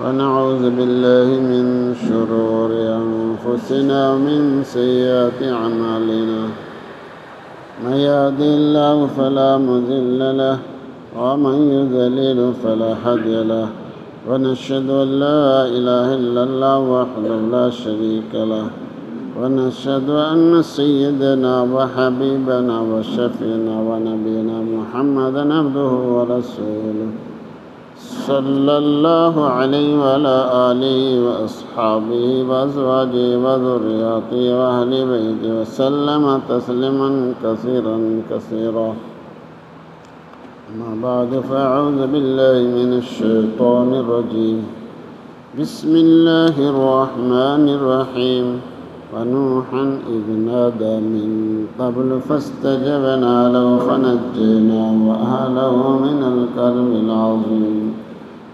ونعوذ بالله من شرور أنفسنا ومن سيئات أعمالنا من يهده الله فلا مضل له ومن يضلل فلا هادي له ونشهد أن لا إله إلا الله وحده لا شريك له ونشهد أن سيدنا وحبيبنا وشفيعنا ونبينا محمدا عبده ورسوله صلى الله عليه وعلى آله وأصحابه وأزواجه وذرياته وأهل بيته وسلم تسليما كثيرا كثيرا. أما بعد فأعوذ بالله من الشيطان الرجيم. بسم الله الرحمن الرحيم. ونوحا إذ نادى من قبل فاستجبنا له فنجيناه وأهله من الكرب العظيم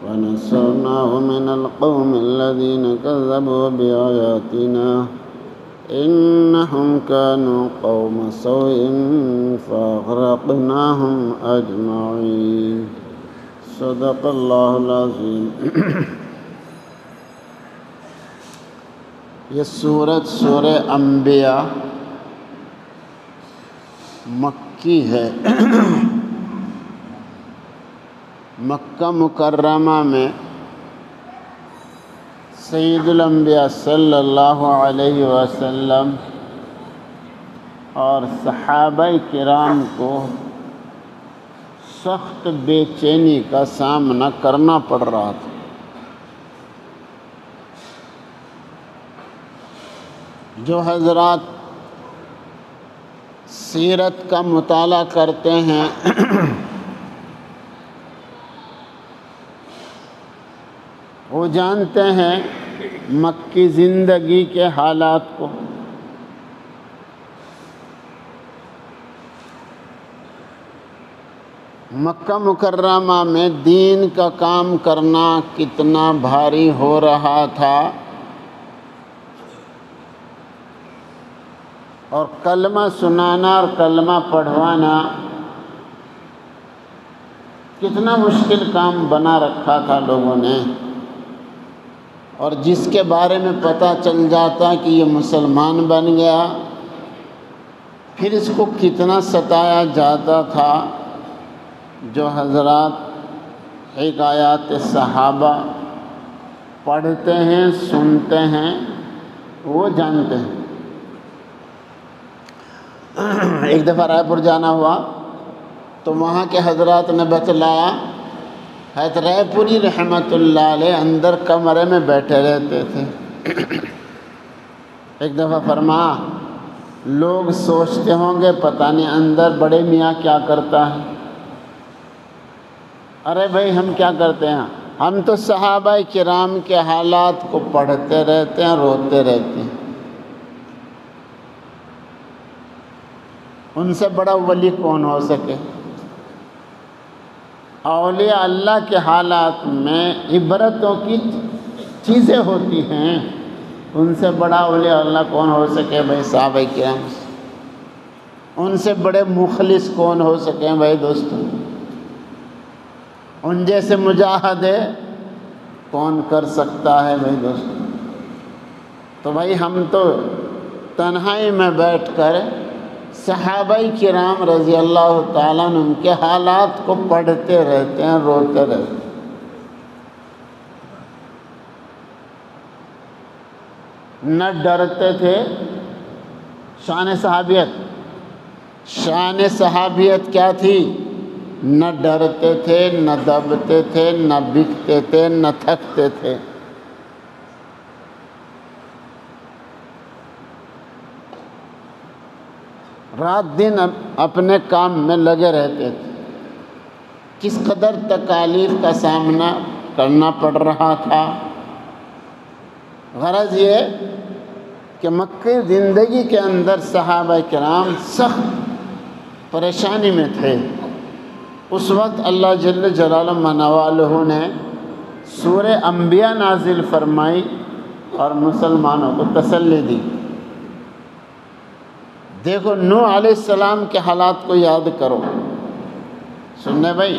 ونصرناه من القوم الذين كذبوا بآياتنا إنهم كانوا قوم سوء فأغرقناهم أجمعين. صدق الله العظيم. یہ سورہ انبیاء مکی ہے. مکہ مکرمہ میں سید الانبیاء صلی اللہ علیہ وسلم اور صحابہ کرام کو سخت بے چینی کا سامنا کرنا پڑ رہا تھا. جو حضرات سیرت کا مطالعہ کرتے ہیں وہ جانتے ہیں مکی زندگی کے حالات کو. مکہ مکرمہ میں دین کا کام کرنا کتنا بھاری ہو رہا تھا اور کلمہ سنانا اور کلمہ پڑھوانا کتنا مشکل کام بنا رکھا تھا لوگوں نے. اور جس کے بارے میں پتہ چل جاتا کہ یہ مسلمان بن گیا پھر اس کو کتنا ستایا جاتا تھا. جو حضرات حکایات صحابہ پڑھتے ہیں سنتے ہیں وہ جانتے ہیں. ایک دفعہ رائے پور جانا ہوا تو وہاں کے حضرات نے بتلایا حضرت رائے پوری رحمۃ اللہ علیہ اندر کمرے میں بیٹھے رہتے تھے. ایک دفعہ فرمایا لوگ سوچتے ہوں گے پتہ نہیں اندر بڑے میاں کیا کرتا ہے. ارے بھائی ہم کیا کرتے ہیں؟ ہم تو صحابہ کرام کے حالات کو پڑھتے رہتے ہیں روتے رہتے ہیں. ان سے بڑا ولی کون ہو سکے؟ اولیاء اللہ کے حالات میں عبرتوں کی چیزیں ہوتی ہیں. ان سے بڑا اولیاء اللہ کون ہو سکے بھائی صحابہ کرام؟ ان سے بڑے مخلص کون ہو سکے بھائی دوستو؟ ان جیسے مجاہدے کون کر سکتا ہے بھائی دوستو؟ تو بھائی ہم تو تنہائی میں بیٹھ کر صحابہ کرام رضی اللہ تعالیٰ عنہ ان کے حالات کو پڑھتے رہتے ہیں روتے رہتے ہیں. نہ ڈرتے تھے. شان صحابیت کیا تھی؟ نہ ڈرتے تھے نہ دبتے تھے نہ بکتے تھے نہ تھکتے تھے. رات دن اپنے کام میں لگے رہتے تھے. کس قدر تکالیف کا سامنا کرنا پڑ رہا تھا. غرض یہ کہ مکی زندگی کے اندر صحابہ کرام سخت پریشانی میں تھے. اس وقت اللہ جل جلالہ منوالہ نے سورہ انبیاء نازل فرمائی اور مسلمانوں کو تسلی دی. دیکھو نوح علیہ السلام کے حالات کو یاد کرو. سننے بھائی؟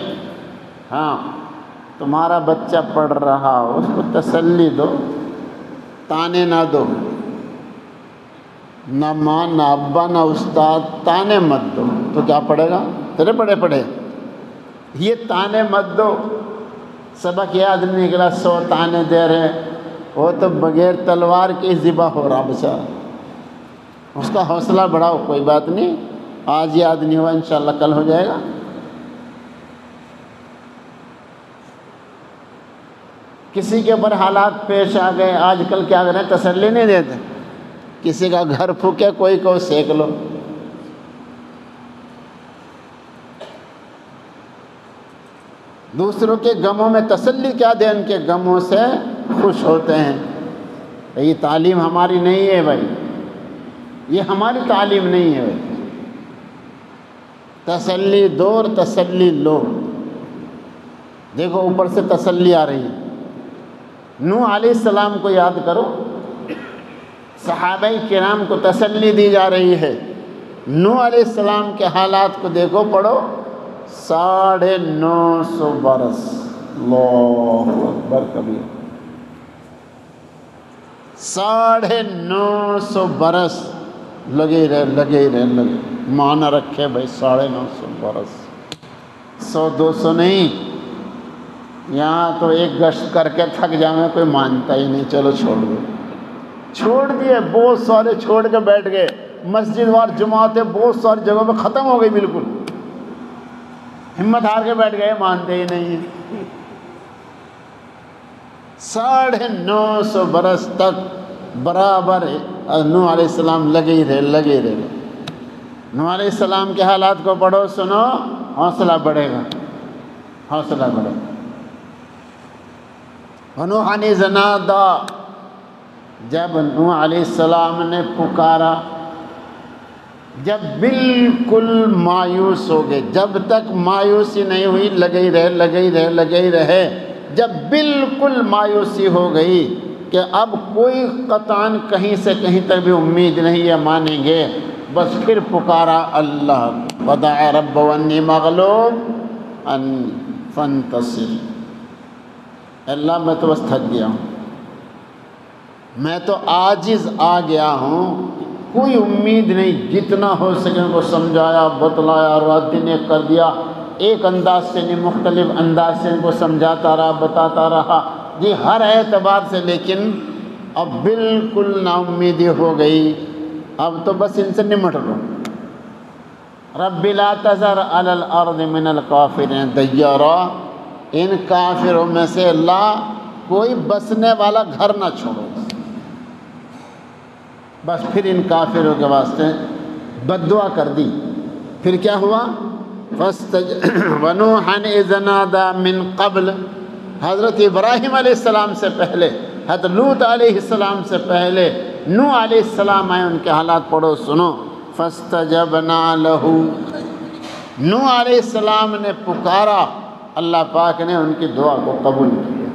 ہاں تمہارا بچہ پڑھ رہا ہو اس کو تسلی دو، تانے نہ دو، نہ ماں نہ ابا نہ استاد، تانے مت دو تو کیا پڑھے گا؟ تیرے پڑھے یہ تانے مت دو۔ سبق یاد نہیں نکلا 100 تانے دے رہے، وہ تو بغیر تلوار کے ذبح ہو رہا بیچارہ، اس کا حوصلہ بڑھاؤ، کوئی بات نہیں، آج یاد نہیں ہوا انشاءاللہ کل ہو جائے گا۔ کسی کے اوپر حالات پیش آ گئے، آج کل کیا کریں، تسلی نہیں دیتے، کسی کا گھر پھوکے کوئی کو سینک لو، دوسروں کے غموں میں تسلی کیا دیں، ان کے غموں سے خوش ہوتے ہیں۔ یہ تعلیم ہماری نہیں ہے بھائی، یہ ہماری تعلیم نہیں ہے بھائی۔ تسلی دو اور تسلی لو۔ دیکھو اوپر سے تسلی آ رہی ہے، نوح علیہ السلام کو یاد کرو، صحابہ کرام کو تسلی دی جا رہی ہے۔ نوح علیہ السلام کے حالات کو دیکھو، پڑھو، 950 برس، اللہ اکبر کبیر، 950 برس لگے رہے، معنی رکھے بھائی، 950 برس، 100-200 نہیں، یہاں تو ایک گشت کر کے تھک جاؤں کوئی مانتا ہی نہیں، چلو چھوڑ دیے، بہت سارے چھوڑ کے بیٹھ گئے، مسجد وار جماعتیں بہت ساری جگہوں پہ ختم ہو گئی، بالکل ہمت ہار کے بیٹھ گئے، مانتے ہی نہیں ہیں۔ 950 برس تک برابر نوح علیہ السلام لگے ہی رہے۔ نوح علیہ السلام کے حالات کو پڑھو، سنو، حوصلہ بڑھے گا۔ ونوحًا اذ نادى، جب نوح علیہ السلام نے پکارا، جب بالکل مایوس ہو گئے، جب تک مایوسی نہیں ہوئی، لگے ہی رہے، جب بالکل مایوسی ہو گئی کہ اب کوئی قطعاً کہیں سے کہیں تک بھی امید نہیں ہے مانیں گے، بس پھر پکارا اللہ، ودعا ربہ انی مغلوب فانتصر، اللہ میں تو بس تھک گیا ہوں، میں تو عاجز آ گیا ہوں، کوئی امید نہیں، جتنا ہو سکے ان کو سمجھایا، بتلایا، رات دن ایک کر دیا، ایک انداز سے نہیں، مختلف انداز سے ان کو سمجھاتا رہا، بتاتا رہا جی، ہر اعتبار سے، لیکن اب بالکل نا امیدی ہو گئی، اب تو بس ان سے نمٹ لو۔ رب لا تذر علی الارض من الکافرین دیارا، ان کافروں میں سے اللہ کوئی بسنے والا گھر نہ چھوڑو، بس پھر ان کافروں کے واسطے بد دعا کر دی۔ پھر کیا ہوا؟ وَنُوحًا اذ نَادَىٰ مِن قبل، حضرت ابراہیم علیہ السلام سے پہلے، حضرت لوط علیہ السلام سے پہلے نوح علیہ السلام آئے، ان کے حالات پڑھو، سنو۔ فَاسْتَجَبْنَا لَهُ، نوح علیہ السلام نے پکارا، اللہ پاک نے ان کی دعا کو قبول کیا،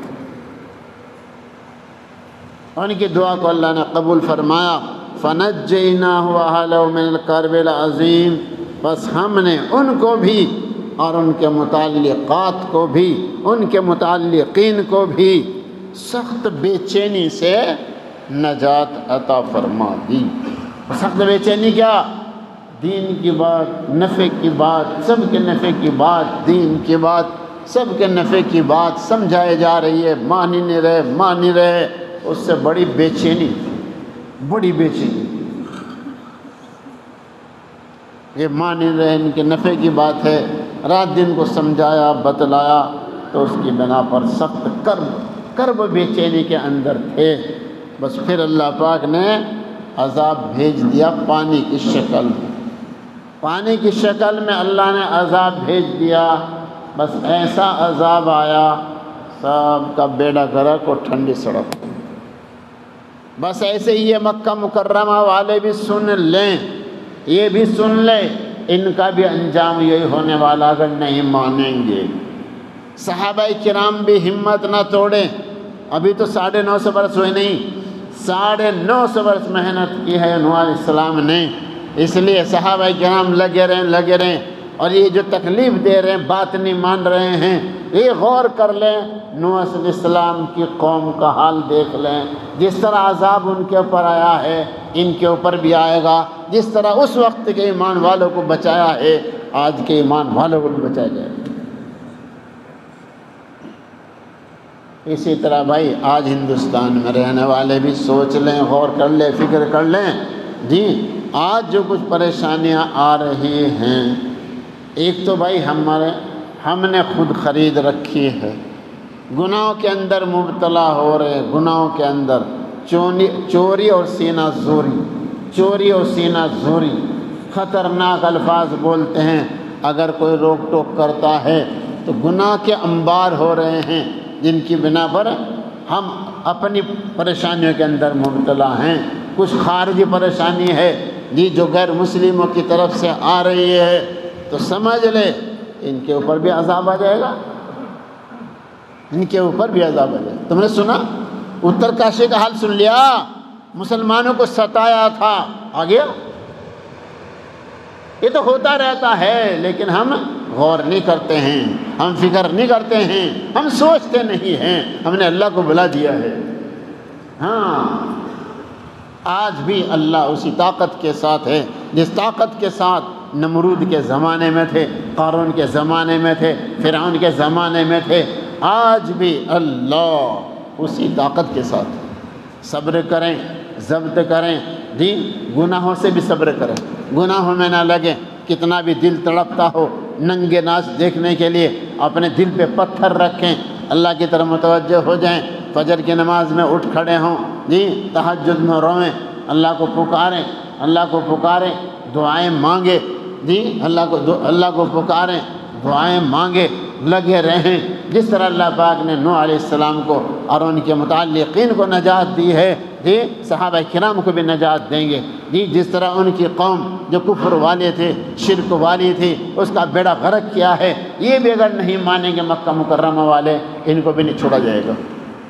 ان کی دعا کو اللہ نے قبول فرمایا۔ فَنَجَّيْنَاهُ وَأَهْلَهُ مِنَ الْكَرْبِ الْعَظِيمِ، بس ہم نے ان کو بھی اور ان کے متعلقات کو بھی، ان کے متعلقین کو بھی سخت بے چینی سے نجات عطا فرما دی۔ سخت بے چینی کیا؟ دین کی بات، نفع کی بات، سب کے نفع کی بات، دین کی بات، سب کے نفع کی بات سمجھائے جا رہی ہے، مان ہی نہیں رہے، اس سے بڑی بے چینی، بڑی بے چینی، یہ مان نہیں رہے، ان کے نفع کی بات ہے، رات دن کو سمجھایا، بتلایا، تو اس کی بنا پر سخت کرب بے چینی کے اندر تھے۔ بس پھر اللہ پاک نے عذاب بھیج دیا پانی کی شکل میں، پانی کی شکل میں اللہ نے عذاب بھیج دیا، بس ایسا عذاب آیا، سب کا بیڑا غرق اور ٹھنڈی سڑک۔ بس ایسے ہی یہ مکہ مکرمہ والے بھی سن لیں، یہ بھی سن لیں، ان کا بھی انجام یہی ہونے والا اگر نہیں مانیں گے۔ صحابہ کرام بھی ہمت نہ توڑیں، ابھی تو 950 برس ہوئے نہیں، 950 برس محنت کی ہے نوح علیہ السلام نے، اس لیے صحابہ کرام لگے رہیں، اور یہ جو تکلیف دے رہے ہیں، بات نہیں مان رہے ہیں، یہ غور کر لیں، نوح علیہ السلام کی قوم کا حال دیکھ لیں، جس طرح عذاب ان کے اوپر آیا ہے ان کے اوپر بھی آئے گا، جس طرح اس وقت کے ایمان والوں کو بچایا ہے آج کے ایمان والوں کو بھی بچایا جائے گا۔ اسی طرح بھائی آج ہندوستان میں رہنے والے بھی سوچ لیں، غور کر لیں، فکر کر لیں، جی آج جو کچھ پریشانیاں آ رہی ہیں، ایک تو بھائی ہم نے خود خرید رکھی ہے، گناہوں کے اندر مبتلا ہو رہے، گناہوں کے اندر چوری اور سینہ زوری، چوری اور سینہ زوری خطرناک الفاظ بولتے ہیں، اگر کوئی روک ٹوک کرتا ہے تو گناہ کے انبار ہو رہے ہیں جن کی بنا پر ہم اپنی پریشانیوں کے اندر مبتلا ہیں۔ کچھ خارجی پریشانی ہے جی جو غیر مسلموں کی طرف سے آ رہی ہے، تو سمجھ لے ان کے اوپر بھی عذاب آ جائے گا، ان کے اوپر بھی عذاب آ جائے گا۔ تم نے سنا اترکاشی کا حال سن لیا، مسلمانوں کو ستایا تھا، آ گیا۔ یہ تو ہوتا رہتا ہے لیکن ہم غور نہیں کرتے ہیں، ہم فکر نہیں کرتے ہیں، ہم سوچتے نہیں ہیں، ہم نے اللہ کو بلا دیا ہے۔ ہاں آج بھی اللہ اسی طاقت کے ساتھ ہے جس طاقت کے ساتھ نمرود کے زمانے میں تھے، قارون کے زمانے میں تھے، فرعون کے زمانے میں تھے، آج بھی اللہ اسی طاقت کے ساتھ۔ صبر کریں، ضبط کریں، جی گناہوں سے بھی صبر کریں، گناہوں میں نہ لگیں، کتنا بھی دل تڑپتا ہو، ننگے ناچ دیکھنے کے لیے اپنے دل پہ پتھر رکھیں، اللہ کی طرف متوجہ ہو جائیں، فجر کی نماز میں اٹھ کھڑے ہوں، جی تہجد میں روئیں، اللہ کو پکاریں، اللہ کو پکاریں، دعائیں مانگے، جی اللہ کو پکاریں، دعائیں مانگے، لگے رہیں، جس طرح اللہ پاک نے نوح علیہ السلام کو اور ان کے متعلقین کو نجات دی ہے، جی صحابہ کرام کو بھی نجات دیں گے، جی جس طرح ان کی قوم جو کفر والے تھے، شرک والی تھی، اس کا بیڑا غرق کیا ہے، یہ بھی اگر نہیں مانیں گے مکہ مکرمہ والے، ان کو بھی نہیں چھوڑا جائے گا۔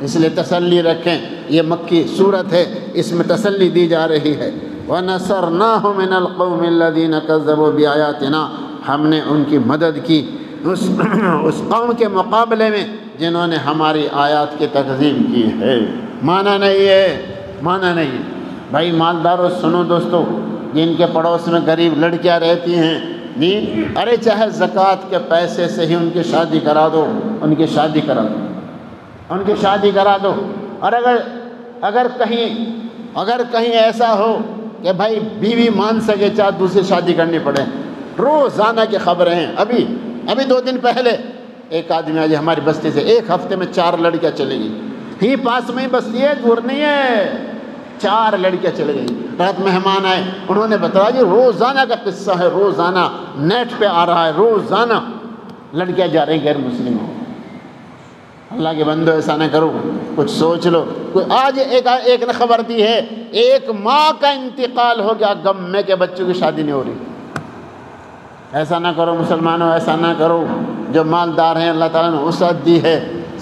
اس لیے تسلی رکھیں، یہ مکی صورت ہے، اس میں تسلی دی جا رہی ہے۔ وَنَصَرْنَاهُ مِنَ الْقَوْمِ الَّذِينَ كَذَّبُوا بِآيَاتِنَا، ہم نے ان کی مدد کی اس قوم کے مقابلے میں جنہوں نے ہماری آیات کی تکذیب کی ہے۔ مانا نہیں ہے، مانا نہیں ہے۔ بھائی مالداروں سنو دوستو، جن کے پڑوس میں غریب لڑکیاں رہتی ہیں، نہیں ارے چاہے زکوٰۃ کے پیسے سے ہی ان کی شادی کرا دو، ان کی شادی کرا دو، ان کی شادی کرا دو۔ اور اگر کہیں ایسا ہو کہ بھائی بیوی مان سکے چاہے دوسری شادی کرنی پڑے، روزانہ کی خبریں ہیں۔ ابھی 2 دن پہلے ایک آدمی آج ہماری بستی سے 1 ہفتے میں 4 لڑکیاں چلے گئی، ہی پاس میں ہی بستی ہے، دور نہیں ہے، 4 لڑکیاں چلے گئی۔ رات مہمان آئے، انہوں نے بتایا جی روزانہ کا قصہ ہے، روزانہ نیٹ پہ آ رہا ہے، روزانہ لڑکیاں جا رہی غیر مسلموں۔ اللہ کے بندو ایسا نہ کرو، کچھ سوچ لو۔ آج ایک نے خبر دی ہے، 1 ماہ کا انتقال ہو گیا، غم میں کہ بچوں کی شادی نہیں ہو رہی۔ ایسا نہ کرو مسلمانوں، ایسا نہ کرو۔ جو مالدار ہیں اللہ تعالیٰ نے وسعت دی ہے،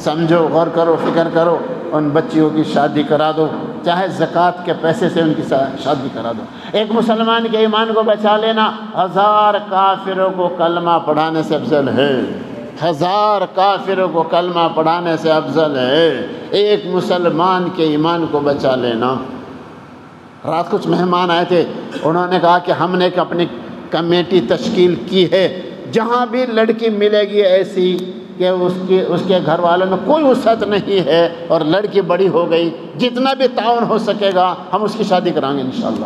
سمجھو، غور کرو، فکر کرو، ان بچیوں کی شادی کرا دو، چاہے زکوٰۃ کے پیسے سے ان کی شادی کرا دو۔ ایک مسلمان کے ایمان کو بچا لینا 1000 کافروں کو کلمہ پڑھانے سے افضل ہے، 1000 کافروں کو کلمہ پڑھانے سے افضل ہے ایک مسلمان کے ایمان کو بچا لینا۔ رات کچھ مہمان آئے تھے، انہوں نے کہا کہ ہم نے ایک اپنی کمیٹی تشکیل کی ہے، جہاں بھی لڑکی ملے گی ایسی کہ اس کے گھر والوں میں کوئی وسعت نہیں ہے اور لڑکی بڑی ہو گئی، جتنا بھی تعاون ہو سکے گا ہم اس کی شادی کرائیں گے انشاءاللہ۔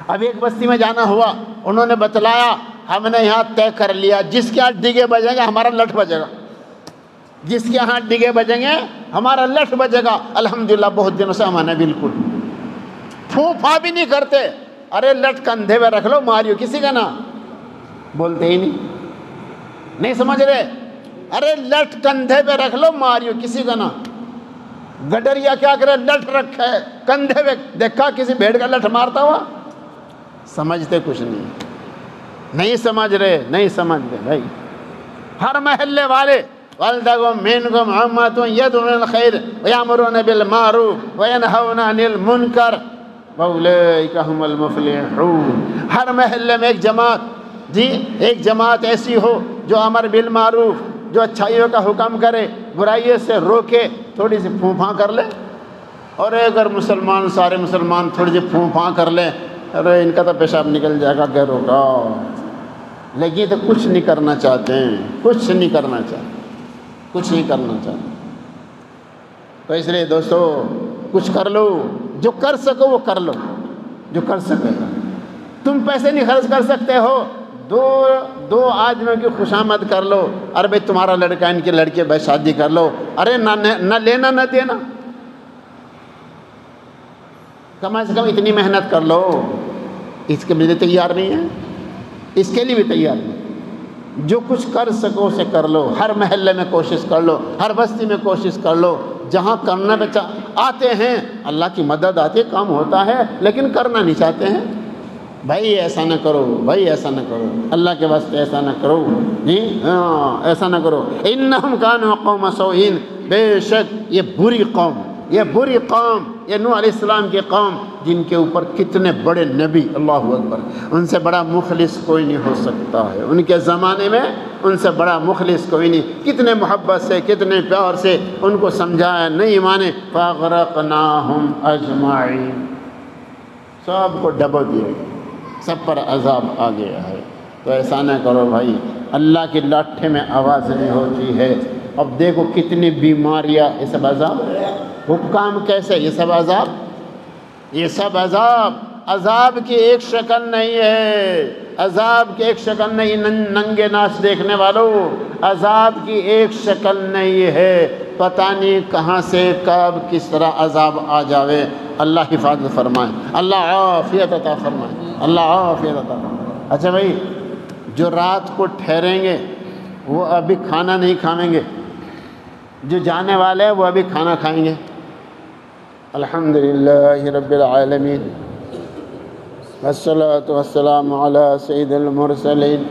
اب ایک بستی میں جانا ہوا، انہوں نے بتلایا ہم نے یہاں طے کر لیا جس کے ہاں ڈگے بجیں گے ہمارا لٹ بجے گا، جس کے ہاں ڈگے بجیں گے ہمارا لٹ بجے گا۔ الحمدللہ بہت دنوں سے ہمارے بالکل پھوں پھا بھی نہیں کرتے، ارے لٹ کندھے میں رکھ لو ماریو کسی کا نا، بولتے ہی نہیں سمجھ رہے، ارے لٹ کندھے پہ رکھ لو ماریو کسی کا نا۔ گڈریا کیا کرے، لٹ رکھا ہے کندھے پہ، دیکھا کسی بھیڑ کا لٹ مارتا ہوا؟ سمجھتے کچھ نہیں سمجھ رہے بھائی۔ ہر محلے والے وَلْتَكُن مِّنكُمْ أُمَّةٌ يَدْعُونَ إِلَى الْخَيْرِ وَيَأْمُرُونَ بِالْمَعْرُوفِ وَيَنْهَوْنَ عَنِ الْمُنكَرِ وَأُولَٰئِكَ هُمُ الْمُفْلِحُونَ۔ ہر محلے میں ایک جماعت جی ایک جماعت ایسی ہو جو امر بالمعروف، جو اچھائیوں کا حکم کرے، برائیوں سے روکے، تھوڑی سی پھوں پھاں کر لے. اور اگر مسلمان سارے مسلمان تھوڑی سی پھوں پھاں کر لیں، ارے ان کا تو پیشاب نکل جائے گا غیروں کا، لیکن تو کچھ نہیں کرنا چاہتے ہیں، کچھ نہیں کرنا چاہتے. تو اس لیے دوستو کچھ کر لو، جو کر سکو وہ کر لو، جو کر سکے. تم پیسے نہیں خرچ کر سکتے ہو، دو آدمیوں کی خوشامد کر لو. ارے بھائی تمہارا لڑکا ان کی لڑکی بھائی شادی کر لو. ارے نہ لینا نہ دینا، کم از کم اتنی محنت کر لو. اس کے لیے تیار نہیں ہے، اس کے لیے بھی تیار نہیں. جو کچھ کر سکو اسے کر لو. ہر محلے میں کوشش کر لو، ہر بستی میں کوشش کر لو. جہاں کرنا آتے ہیں اللہ کی مدد آتی ہے، کام ہوتا ہے، لیکن کرنا نہیں چاہتے ہیں. بھائی ایسا نہ کرو، بھائی ایسا نہ کرو، اللہ کے واسطے ایسا نہ کرو، جی ہاں ایسا نہ کرو. انہم کانوا قوم سوء، بے شک یہ بری قوم، یہ بری قوم، یہ نوح علیہ السلام کی قوم، جن کے اوپر کتنے بڑے نبی، اللہ اکبر، ان سے بڑا مخلص کوئی نہیں ہو سکتا ہے. ان کے زمانے میں ان سے بڑا مخلص کوئی نہیں. کتنے محبت سے، کتنے پیار سے ان کو سمجھایا، نہیں مانے. فاغرقناہم اجمعین، سب کو ڈبو دیا، سب پر عذاب آ گیا ہے. تو ایسا نہ کرو بھائی، اللہ کی لاٹھی میں آواز نہیں ہوتی ہے. اب دیکھو کتنی بیماریاں، یہ سب عذاب. حکام کیسے، یہ سب عذاب، یہ سب عذاب. عذاب کی ایک شکل نہیں ہے، عذاب کی ایک شکل نہیں. ننگے ناچ دیکھنے والوں، عذاب کی ایک شکل نہیں ہے. پتہ نہیں کہاں سے کب کس طرح عذاب آ جاوے. اللہ حفاظت فرمائے، اللہ عافیت عطا فرمائے، اللہ عافیت عطا فرمائے. اچھا بھائی، جو رات کو ٹھہریں گے وہ ابھی کھانا نہیں کھائیں گے، جو جانے والے ہیں وہ ابھی کھانا کھائیں گے. الحمدللہ رب العالمین، والصلاة والسلام على سید المرسلین.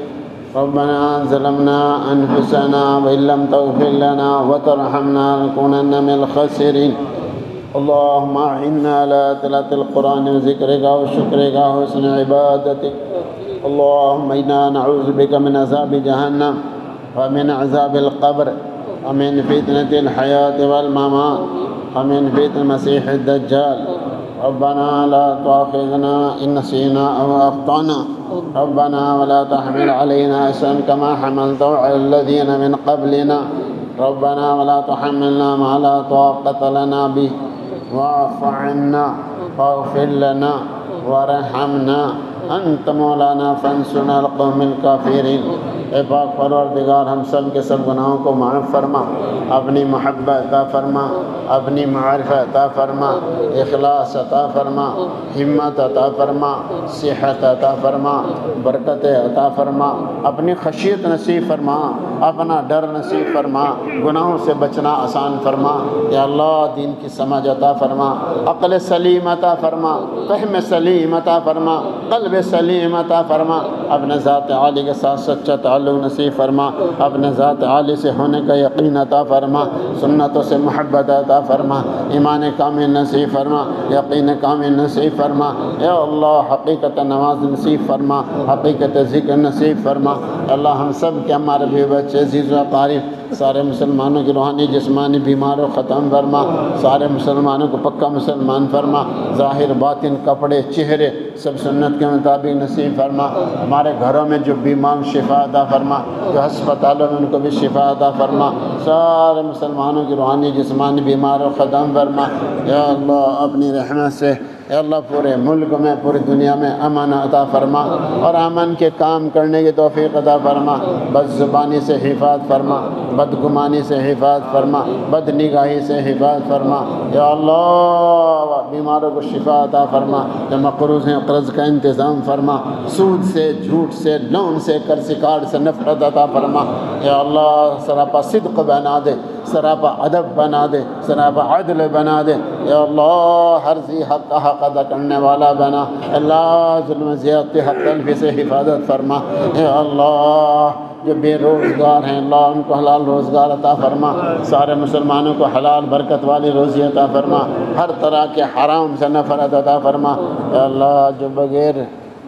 ربنا ظلمنا انفسنا وإن لم تغفر لنا وترحمنا لنكونن من الخاسرين. اللهم أعنا على تلاوة القرآن وذكرك وشكرك وحسن عبادتك. اللهم إنا نعوذ بك من عذاب جهنم ومن عذاب القبر ومن فتنة الحياة والممات ومن فتنة المسيح الدجال. ربنا لا تؤاخذنا إن نسينا أو أخطأنا. ربنا ولا تحمل علينا إصرا كما حملته على الذين من قبلنا. ربنا ولا تحملنا ما لا طاقة لنا به واعف عنا واغفر لنا وارحمنا انت مولانا فانصرنا على القوم الكافرين. اے پاک پروردگار، ہم سب کے سب گناہوں کو معاف فرما، اپنی محبت عطا فرما، اپنی معرفت عطا فرما، اخلاص عطا فرما، ہمت عطا فرما، صحت عطا فرما، برکت عطا فرما، اپنی خشیت نصیب فرما، اپنا ڈر نصیب فرما، گناہوں سے بچنا آسان فرما. یا اللہ دین کی سمجھ عطا فرما، عقل سلیم عطا فرما، فہم سلیم عطا فرما، قلب سلیم عطا فرما. اپنے ذات عالی کے ساتھ سچا تعلق نصیب فرما، اپنے ذات عالی سے ہونے کا یقین عطا فرما، سنتوں سے محبت عطا فرما، ایمان کامل نصیب فرما، یقین کامل نصیب فرما. یا اللہ حقیقت نماز نصیب فرما، حقیقت ذکر نصیب فرما. اللہ ہم سب کے، ہمارے بھی بچے عزیز و اقارب، سارے مسلمانوں کی روحانی جسمانی بیماروں ختم فرما، سارے مسلمانوں کو پکا مسلمان فرما، ظاہر باطن کپڑے چہرے سب سنت کے مطابق نصیب فرما. ہمارے گھروں میں جو بیمار شفا عطا فرما، جو ہسپتالوں میں ان کو بھی شفا عطا فرما. سارے مسلمانوں کی روحانی جسمانی بیماروں ختم فرما. یا اللہ اپنی رحمت سے اے اللہ پورے ملک میں، پوری دنیا میں امن عطا فرما، اور امن کے کام کرنے کی توفیق عطا فرما. بد زبانی سے حفاظت فرما، بدگمانی سے حفاظت فرما، بد نگاہی سے حفاظت فرما. یا اللہ بیماروں کو شفا عطا فرما، جو مقروض ہیں قرض کا انتظام فرما، سود سے، جھوٹ سے، لون سے، قرض کارڈ سے نفرت عطا فرما. یا اللہ سراپا صدق بنا دے، سراپا ادب بنا دے، سراپا عدل بنا دے. یا اللہ ہر ذی حق کا حق ادا کرنے والا بنا. اللہ ظلم زیادتی حق تلفی سے حفاظت فرما. یا اللہ جو بے روزگار ہیں اللہ ان کو حلال روزگار عطا فرما، سارے مسلمانوں کو حلال برکت والی روزی عطا فرما، ہر طرح کے حرام سے نفرت عطا فرما. یا اللہ جو بغیر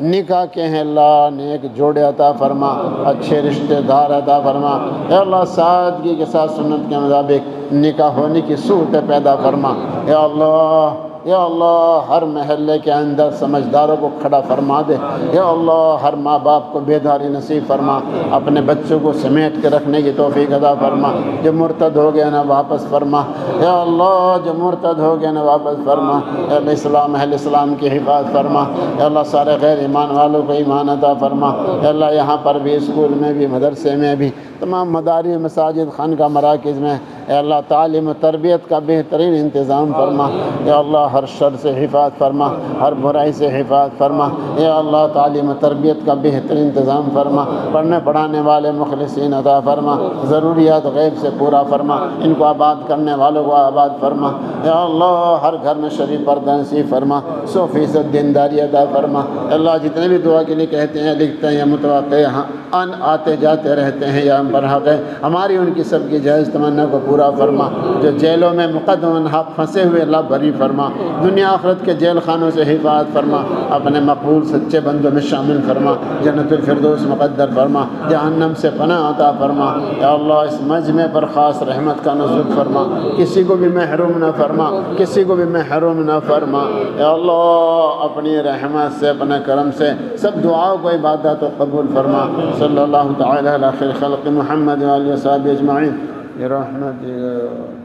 نکاح کے ہیں اللہ نیک جوڑے عطا فرما، اچھے رشتہ دار عطا فرما، اے اللہ سادگی کے ساتھ سنت کے مطابق نکاح ہونے کی صورتیں پیدا فرما، یا اللہ یا اللہ ہر محلے کے اندر سمجھداروں کو کھڑا فرما دے، یا اللہ ہر ماں باپ کو بیداری نصیب فرما، اپنے بچوں کو سمیٹ کے رکھنے کی توفیق عطا فرما، جو مرتد ہو گیا نہ واپس فرما، یا اللہ جو مرتد ہو گیا نہ واپس فرما، یا اللہ اسلام اہل اسلام کی حفاظت فرما، یا اللہ سارے غیر ایمان والوں کو ایمان عطا فرما، یا اللہ یہاں پر بھی اسکول میں بھی مدرسے میں بھی تمام مدارس مساجد خانقاہ مراکز میں اے اللہ تعلیم و تربیت کا بہترین انتظام فرما، یا اللہ ہر شر سے حفاظت فرما، ہر برائی سے حفاظت فرما، یا اللہ تعلیم و تربیت کا بہترین انتظام فرما، پڑھنے پڑھانے والے مخلصین عطا فرما، ضروریات غیب سے پورا فرما، ان کو آباد کرنے والوں کو آباد فرما، یا اللہ ہر گھر میں شریف پردہ نصیب فرما، 100% دینداری عطا فرما، اللہ جتنے بھی دعا کے لیے کہتے ہیں لکھتے ہیں یا متوقع ان آتے جاتے رہتے ہیں یا ہم پر حق ہے، ہماری ان کی سب کی جائز تمنا کو پورا فرما، جو جیلوں میں مقدم حق پھنسے ہوئے اللہ بری فرما، دنیا آخرت کے جیل خانوں سے حفاظت فرما، اپنے مقبول سچے بندوں میں شامل فرما، جنت الفردوس مقدر فرما، جہنم سے پناہ عطا فرما، یا اللہ اس مجمع پر خاص رحمت کا نزول فرما، کسی کو بھی محروم نہ فرما، کسی کو بھی محروم نہ فرما، یا اللہ اپنی رحمت سے اپنے کرم سے سب دعاؤں کو عبادت و قبول فرما، صلی اللہ تعالی علی خیر خلق محمد و آلہ و صحبہ اجمعین برحمتک۔